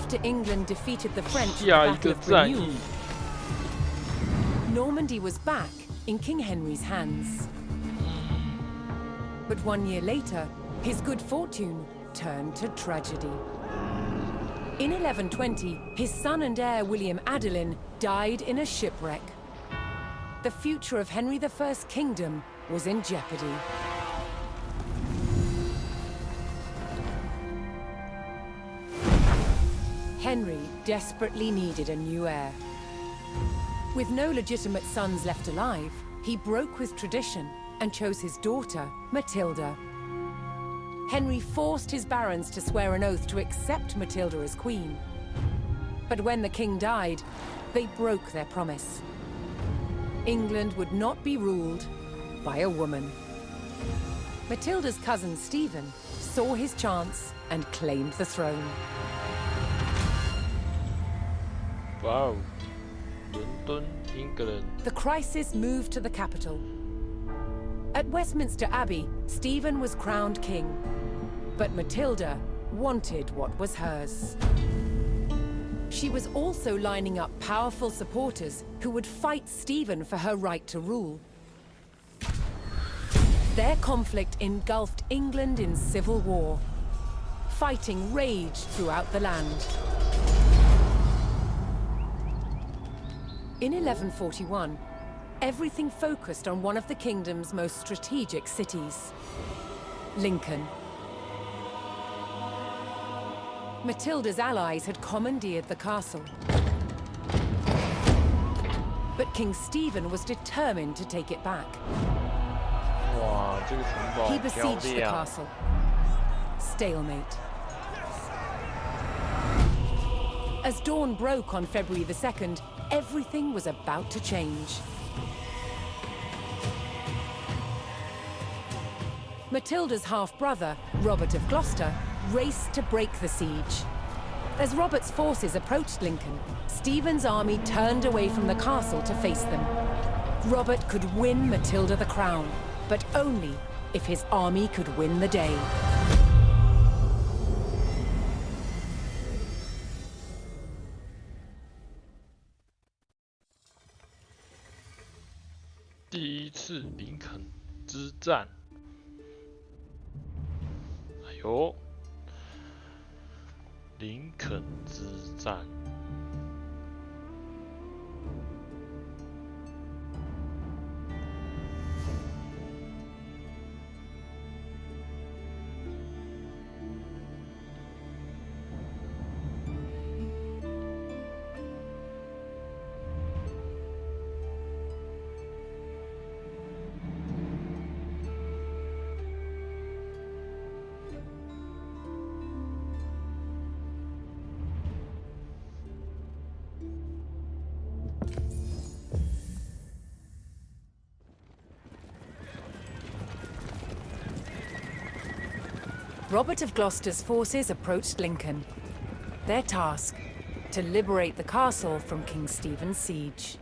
After England defeated the French at the Battle of Brignoud, Normandy was back in King Henry's hands. But 1 year later, his good fortune turned to tragedy. In 1120, his son and heir William Adelin died in a shipwreck. The future of Henry I's kingdom was in jeopardy. Henry desperately needed a new heir. With no legitimate sons left alive, he broke with tradition and chose his daughter, Matilda. Henry forced his barons to swear an oath to accept Matilda as queen. But when the king died, they broke their promise. England would not be ruled by a woman. Matilda's cousin Stephen saw his chance and claimed the throne. Wow. London, England. The crisis moved to the capital. At Westminster Abbey, Stephen was crowned king. But Matilda wanted what was hers. She was also lining up powerful supporters who would fight Stephen for her right to rule. Their conflict engulfed England in civil war. Fighting raged throughout the land. In 1141, everything focused on one of the kingdom's most strategic cities, Lincoln. Matilda's allies had commandeered the castle. But King Stephen was determined to take it back. He besieged the castle. Stalemate. As dawn broke on February the 2nd, everything was about to change. Matilda's half-brother, Robert of Gloucester, raced to break the siege. As Robert's forces approached Lincoln, Stephen's army turned away from the castle to face them. Robert could win Matilda the crown, but only if his army could win the day. "第一次林肯之战"。哎呦，林肯之战。Robert of Gloucester's forces approached Lincoln. Their task, to liberate the castle from King Stephen's siege.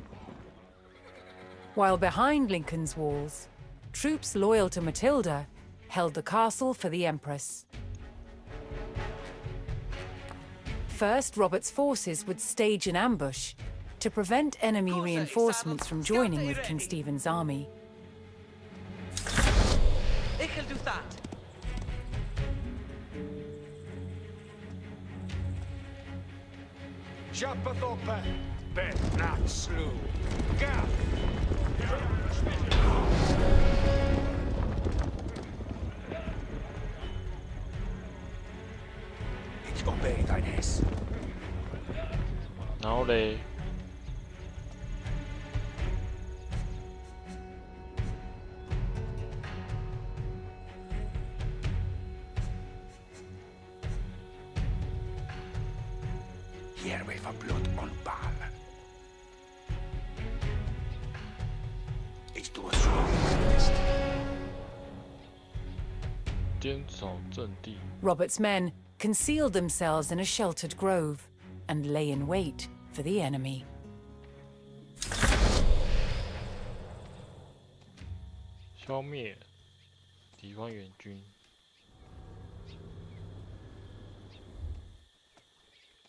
While behind Lincoln's walls, troops loyal to Matilda held the castle for the Empress. First, Robert's forces would stage an ambush to prevent enemy reinforcements from joining with King Stephen's army. Obey thyness. 然后嘞，Here we for blood on ball. It's to a strong contest. 坚守阵地。 Robert's men concealed themselves in a sheltered grove and lay in wait for the enemy. 消灭敌方援军。 。 。 。 。 。 。 。 。 。 。 。 。 。 。 。 。 。 。 。 。 。 。 。 。 。 。 。 。 。 。 。 。 。 。 。 。 。 。 。 。 。 。 。 。 。 。 。 。 。 。 。 。 。 。 。 Robert's men concealed themselves in a sheltered grove and lay in wait for the enemy.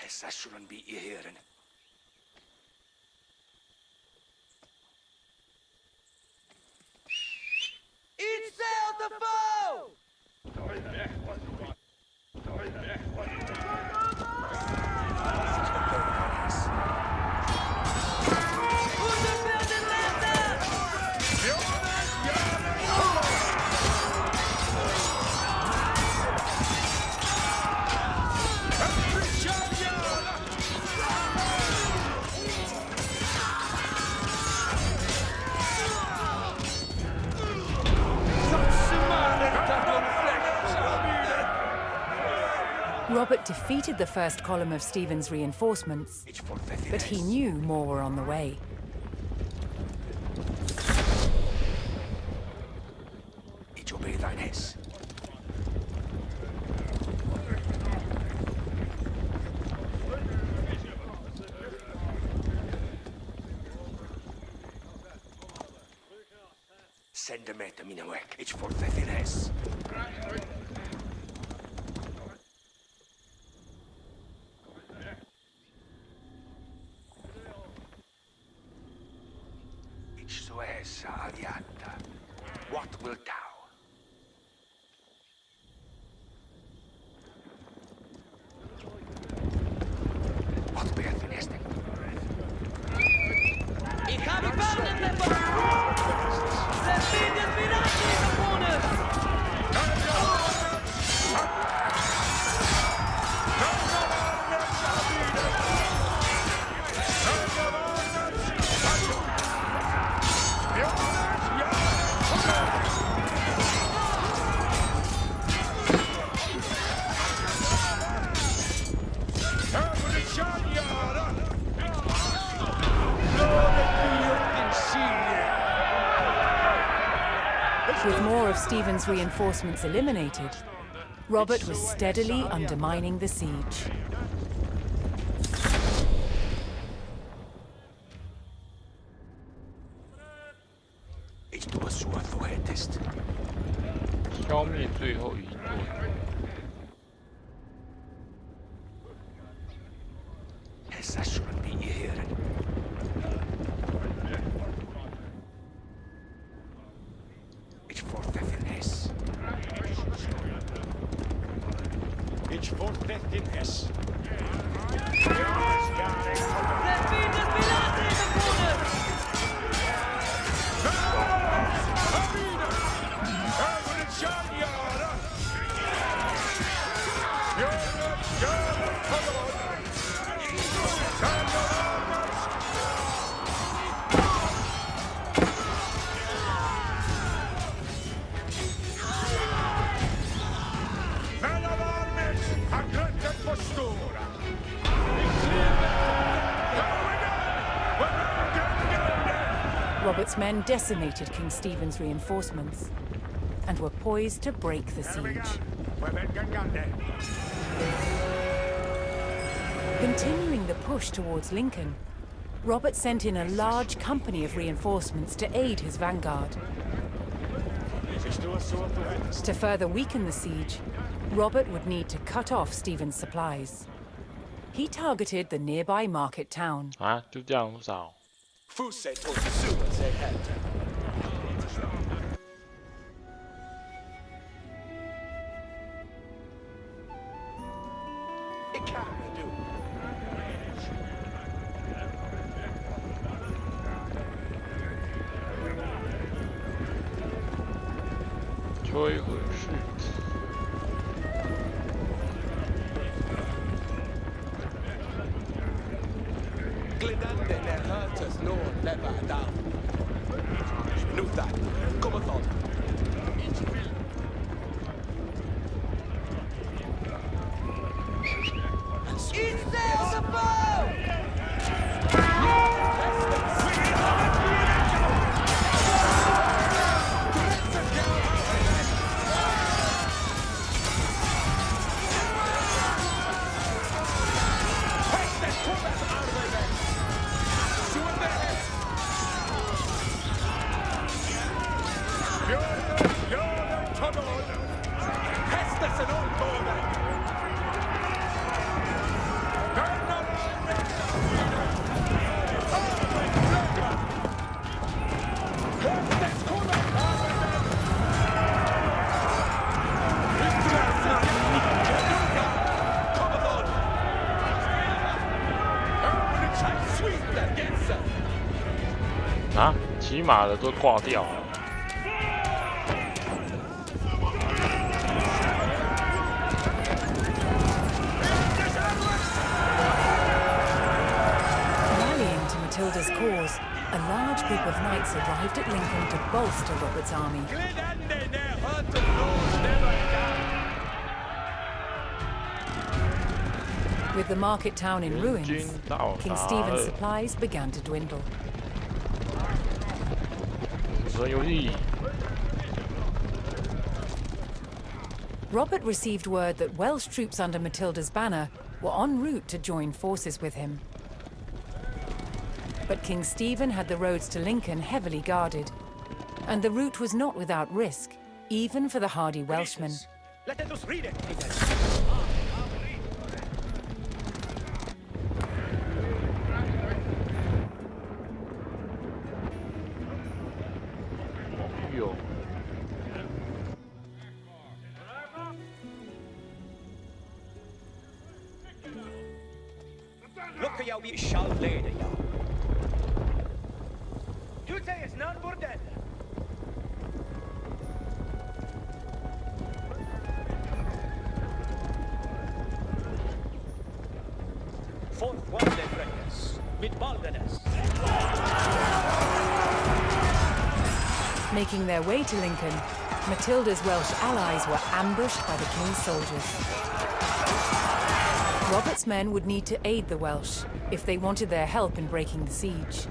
Hässä shouldn't be here. Each sail to foe! Unterbilden Laser! Robert defeated the first column of Stephen's reinforcements, but he knew more were on the way. Ich obey thine hess. Send them at the minawek. Ich forthethin hess. What wilt thou? What beeth in Esting? Ich habe Banden verfolgt! Zerfinden Minati Bewohner! With more of Stephen's reinforcements eliminated, Robert was steadily undermining the siege. Ich tue so, du hättest. 消灭最后一座。 Hässä shouldn't be here. Ich forthethin hess. Ich forthethin hess. Zerfinden Minati Bewohner! Robert's men decimated King Stephen's reinforcements and were poised to break the siege. Continuing the push towards Lincoln, Robert sent in a large company of reinforcements to aid his vanguard. To further weaken the siege, Robert would need to cut off Stephen's supplies. He targeted the nearby market town. 啊，就这样多少？ Fuset och sua sig här. It can do. 摧毁世子。 Glenande när Hörtes lån lever down. Nota, kom och ta. Each sail to foe! 啊，骑马的都挂掉了。Rallying to Matilda's cause, a large group of knights arrived at Lincoln to bolster Robert's army. With the market town in ruins, King Stephen's supplies began to dwindle. Robert received word that Welsh troops under Matilda's banner were en route to join forces with him. But King Stephen had the roads to Lincoln heavily guarded, and the route was not without risk, even for the hardy Welshmen. Let us read it. Look at we shall lay ya. Today is none for dead. Fourth one day breakers with boldness. Making their way to Lincoln, Matilda's Welsh allies were ambushed by the king's soldiers. Robert's men would need to aid the Welsh if they wanted their help in breaking the siege.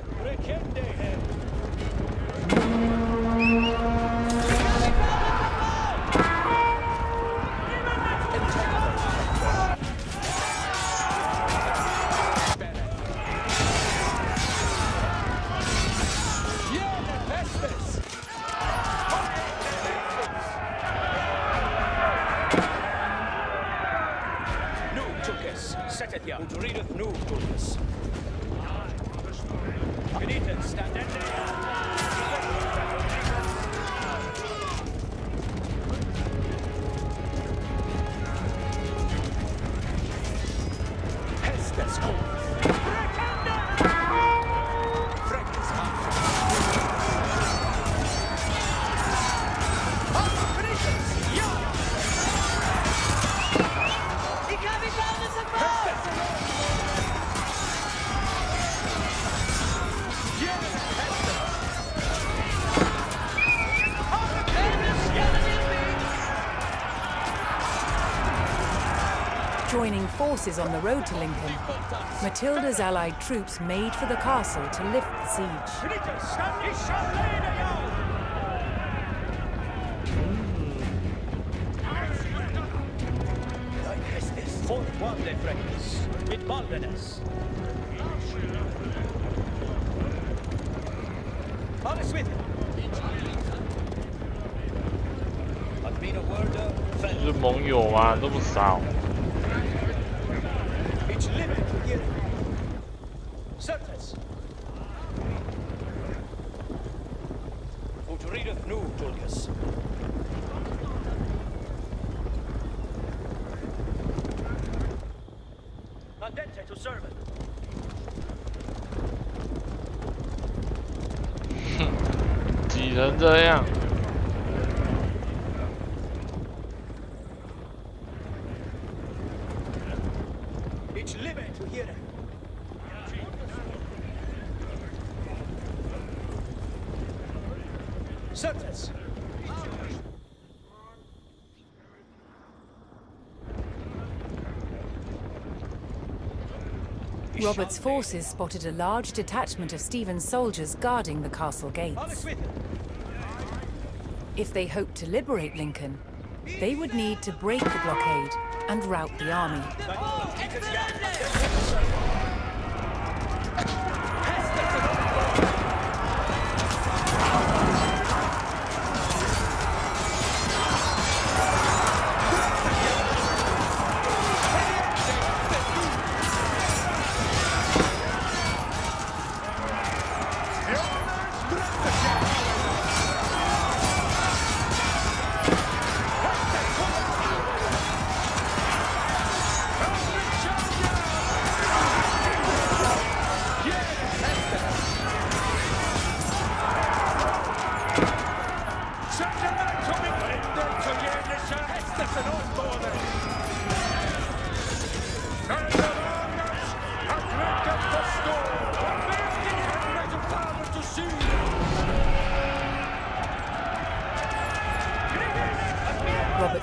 Joining forces on the road to Lincoln, Matilda's allied troops made for the castle to lift the siege. Fourth one day breakers with boldness. All is with you. But being a word 就是盟友啊，那么少。 Certes. Ut readeth nu, Tulcus. Andente to servant. 挤成这样。 It's live to hear it. Certes. Robert's forces spotted a large detachment of Stephen's soldiers guarding the castle gates. If they hoped to liberate Lincoln, they would need to break the blockade and rout the army.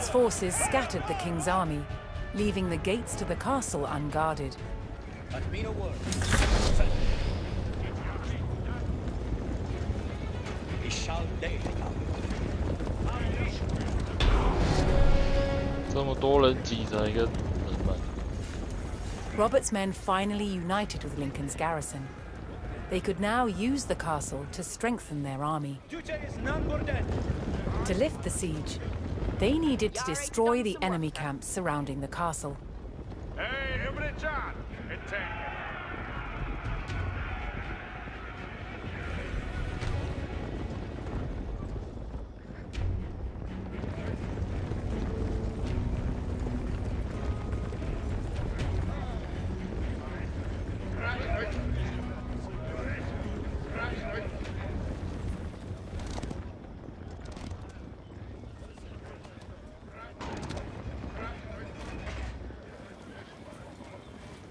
Robert's forces scattered the king's army, leaving the gates to the castle unguarded. At me no word. He shall lay down. 这么多人挤着一个人们， Robert's men finally united with Lincoln's garrison. They could now use the castle to strengthen their army. Duty is none more dead. To lift the siege, they needed to destroy the enemy camps surrounding the castle.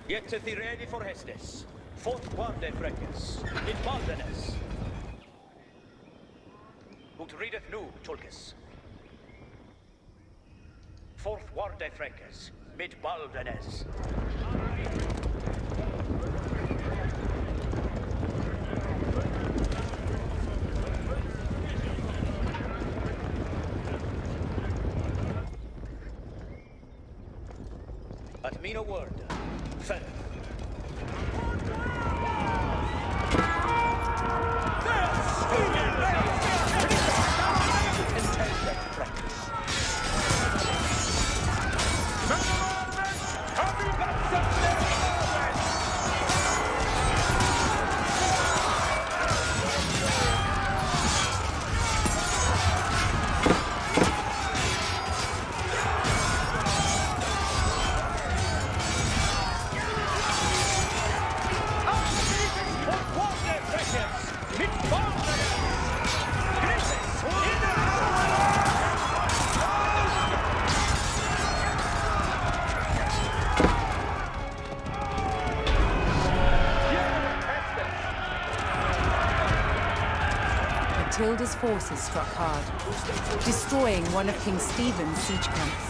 Get thee ready for Hestes. Fourth Warde Freckes. In Baldenes. Ut readeth nu, Tulkes. Fourth Warde Freckes. Mid Baldenes. At me no word. Fell. Matilda's forces struck hard, destroying one of King Stephen's siege camps.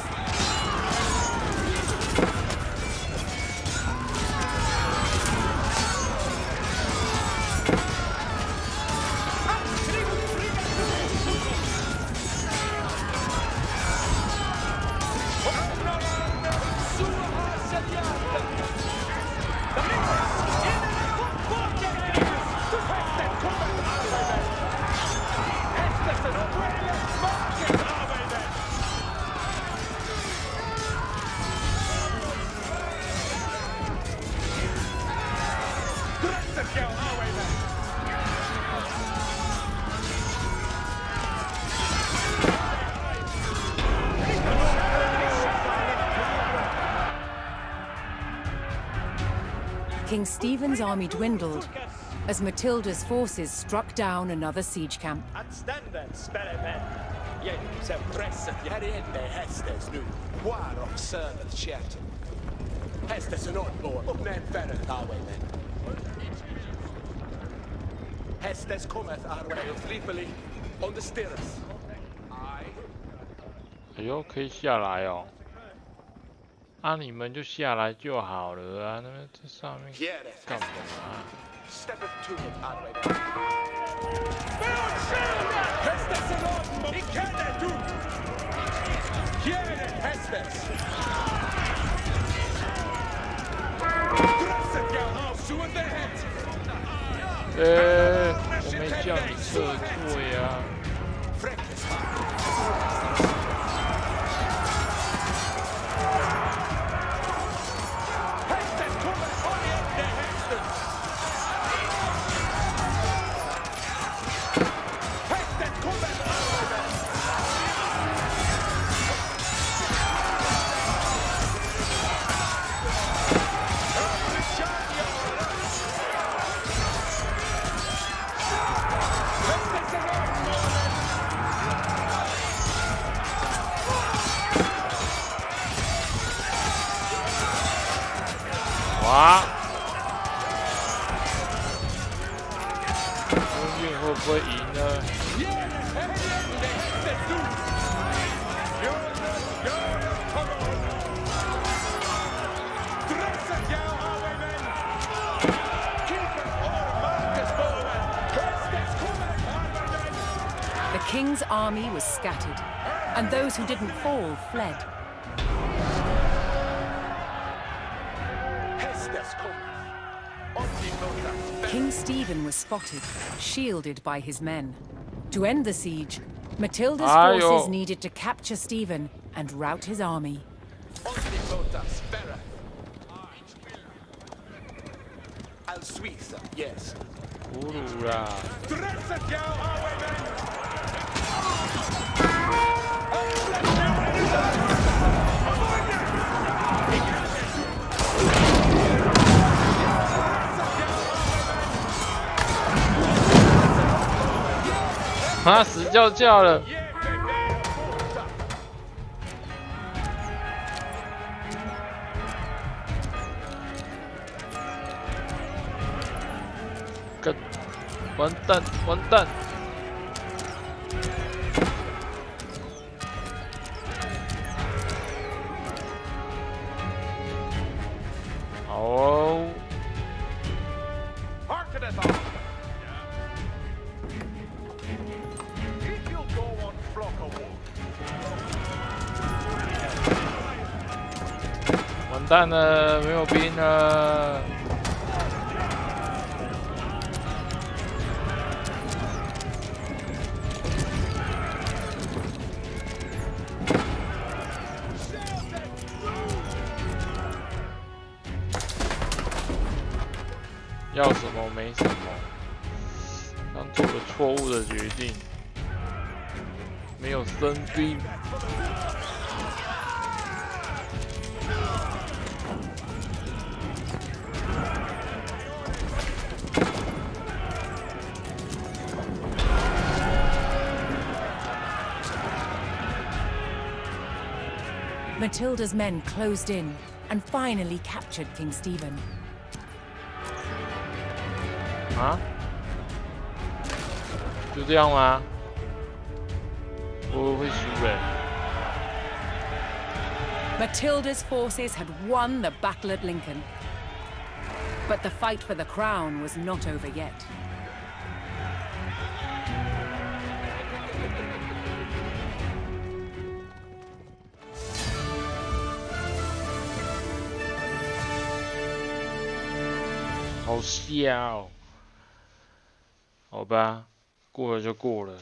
King Stephen's army dwindled as Matilda's forces struck down another siege camp. Atstanden, spellemen. Jeg ser Presset järjenne Hestes nu. War of servants shouting. Hestes är norrborn och näm färre avvägen. Hestes cometh our way of Tripoli on the stairs. 哎呦，可以下来哦。啊，你们就下来就好了啊，那边在上面干嘛啊？ Steppeth to it our way then. Hestes är norrborn. I känner du. Hjärnet Hestes. Presset jag har så under het. 我没叫你撤退啊。 哇！命运会不会赢呢？ The king's army was scattered, and those who didn't fall fled. King Stephen was spotted, shielded by his men. To end the siege, Matilda's forces needed to capture Stephen and rout his army. Yes. 俘虏啦！啊，死叫叫了！干，完蛋，完蛋！好哦。 完蛋了，没有兵了。要什么没什么，刚做了错误的决定，没有生兵。 Matilda's men closed in and finally captured King Stephen. 啊？就这样吗？我会输欸。 Matilda's forces had won the battle at Lincoln. But the fight for the crown was not over yet. 好笑哦，好吧，过了就过了。